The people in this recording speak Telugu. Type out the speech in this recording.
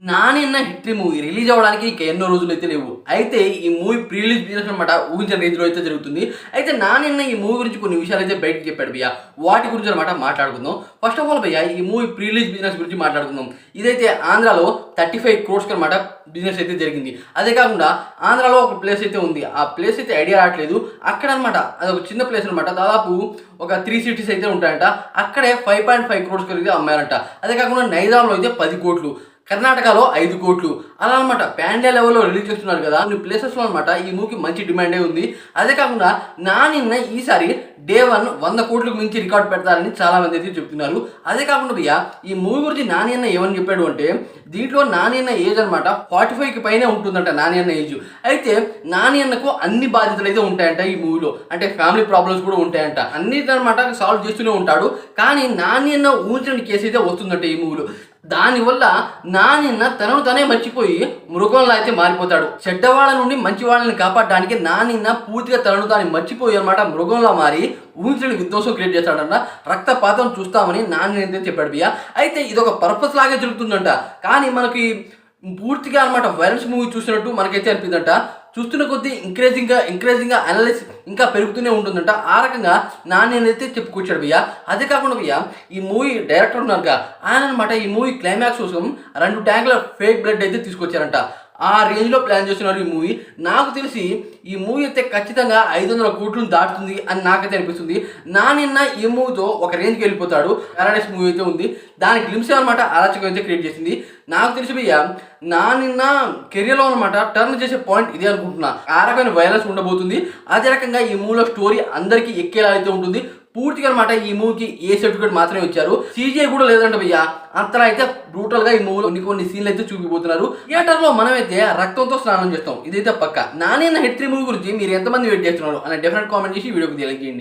నాని అన్న హిట్ మూవీ రిలీజ్ అవ్వడానికి ఇక ఎన్నో రోజులు అయితే లేవు. అయితే ఈ మూవీ ప్రీ రిలీజ్ బిజినెస్ అనమాట ఊహించిన రేంజ్లో అయితే జరుగుతుంది. అయితే నాని అన్న ఈ మూవీ గురించి కొన్ని విషయాలు అయితే బయటకు చెప్పాడు భయ్య. వాటి గురించి అనమాట మాట్లాడుకుందాం. ఫస్ట్ ఆఫ్ ఆల్ భయ్య, ఈ మూవీ ప్రీ రిలీజ్ బిజినెస్ గురించి మాట్లాడుకుందాం. ఇదైతే ఆంధ్రాలో 35 crores అనమాట బిజినెస్ అయితే జరిగింది. అదే కాకుండా ఆంధ్రాలో ఒక ప్లేస్ అయితే ఉంది. ఆ ప్లేస్ అయితే ఐడియా రావట్లేదు. అక్కడ అనమాట అది ఒక చిన్న ప్లేస్ అనమాట. దాదాపు ఒక 3 cities అయితే ఉంటాయంట. అక్కడే 5.5 crores అయితే అమ్మారంట. అదే కాకుండా నైజాంలో అయితే 10 కోట్లు, కర్ణాటకలో 5 కోట్లు అలా అనమాట. ప్యాండే లెవెల్లో రిలీజ్ చేస్తున్నారు కదా, కొన్ని ప్లేసెస్లో అనమాట ఈ మూవీకి మంచి డిమాండే ఉంది. అదే కాకుండా నాని ఈసారి డే 1 100 కోట్లకు మించి రికార్డ్ పెడతారని చాలా మంది అయితే చెప్తున్నారు. అదే కాకుండా భయ్య, ఈ మూవీ గురించి నాని అన్న ఏమని చెప్పాడు అంటే, దీంట్లో నాని అన్న ఏజ్ అనమాట 45కి పైనే ఉంటుందంట నాని అన్న ఏజ్. అయితే నాని అన్నకు అన్ని బాధ్యతలు అయితే ఉంటాయంట ఈ మూవీలో. అంటే ఫ్యామిలీ ప్రాబ్లమ్స్ కూడా ఉంటాయంట. అన్నిటనమాట సాల్వ్ చేస్తూనే ఉంటాడు. కానీ నాని అన్న ఊహించిన కేసు అయితే వస్తుందంట ఈ మూవీలో. దానివల్ల నాని తనను తనే మర్చిపోయి మృగంలా అయితే మారిపోతాడు. చెడ్డవాళ్ళ నుండి మంచి వాళ్ళని కాపాడడానికి నాని పూర్తిగా తనను తాను మర్చిపోయి అనమాట మృగంలా మారి ఊహించని విధ్వంసం క్రియేట్ చేస్తాడంట. రక్తపాతం చూస్తామని నాని అయితే చెప్పాడు బియ్య. అయితే ఇది ఒక పర్పస్ లాగే జరుగుతుందంట. కానీ మనకి పూర్తిగా అనమాట వైలెన్స్ మూవీ చూసినట్టు మనకైతే అనిపిందంట. చూస్తున్న కొద్దీ ఎంకరేజింగ్గా అనలైజ్ ఇంకా పెరుగుతూనే ఉంటుందంట. ఆ రకంగా నాని అయితే చెప్పుకొచ్చాడు భయ్య. అదే కాకుండా భయ్య, ఈ మూవీ డైరెక్టర్ ఉన్నారుగా ఆయన అనమాట ఈ మూవీ క్లైమాక్స్ కోసం 2 ట్యాంకుల ఫేక్ బ్లడ్ అయితే తీసుకొచ్చారంట. ఆ రేంజ్లో ప్లాన్ చేస్తున్నారు ఈ మూవీ. నాకు తెలిసి ఈ మూవీ అయితే ఖచ్చితంగా 500 కోట్లను దాటుతుంది అని నాకైతే అనిపిస్తుంది. నానిన్న ఈ మూవీతో ఒక రేంజ్కి వెళ్ళిపోతాడు. పారాడైస్ మూవీ అయితే ఉంది, దాని గ్లిమ్స్ అనమాట అరాచకం అయితే క్రియేట్ చేసింది. నాకు తెలిసి భయ్య, నానిన్న కెరియర్లో అనమాట టర్న్ చేసే పాయింట్ ఇదే అనుకుంటున్నా. ఆ రకమైన వైలెన్స్ ఉండబోతుంది. అదే రకంగా ఈ మూవీలో స్టోరీ అందరికీ ఎక్కేలా అయితే ఉంటుంది. పూర్తిగా అనమాట ఈ మూవీకి ఏ సర్టిఫికేట్ మాత్రమే ఇచ్చారు, CGI కూడా లేదంట భయ్య. అంతలా అయితే బ్రూటల్ గా ఈ మూవీలో కొన్ని సీన్లు అయితే చూపిపోతున్నారు. థియేటర్ లో మనమైతే రక్తంతో స్నానం చేస్తాం, ఇదైతే పక్క. నాని హిట్ 3 మూవీ గురించి మీరు ఎంతమంది వెయిట్ చేస్తున్నారు అనే డెఫినెట్ కామెంట్ చేసి వీడియోకి తెలియజేయండి.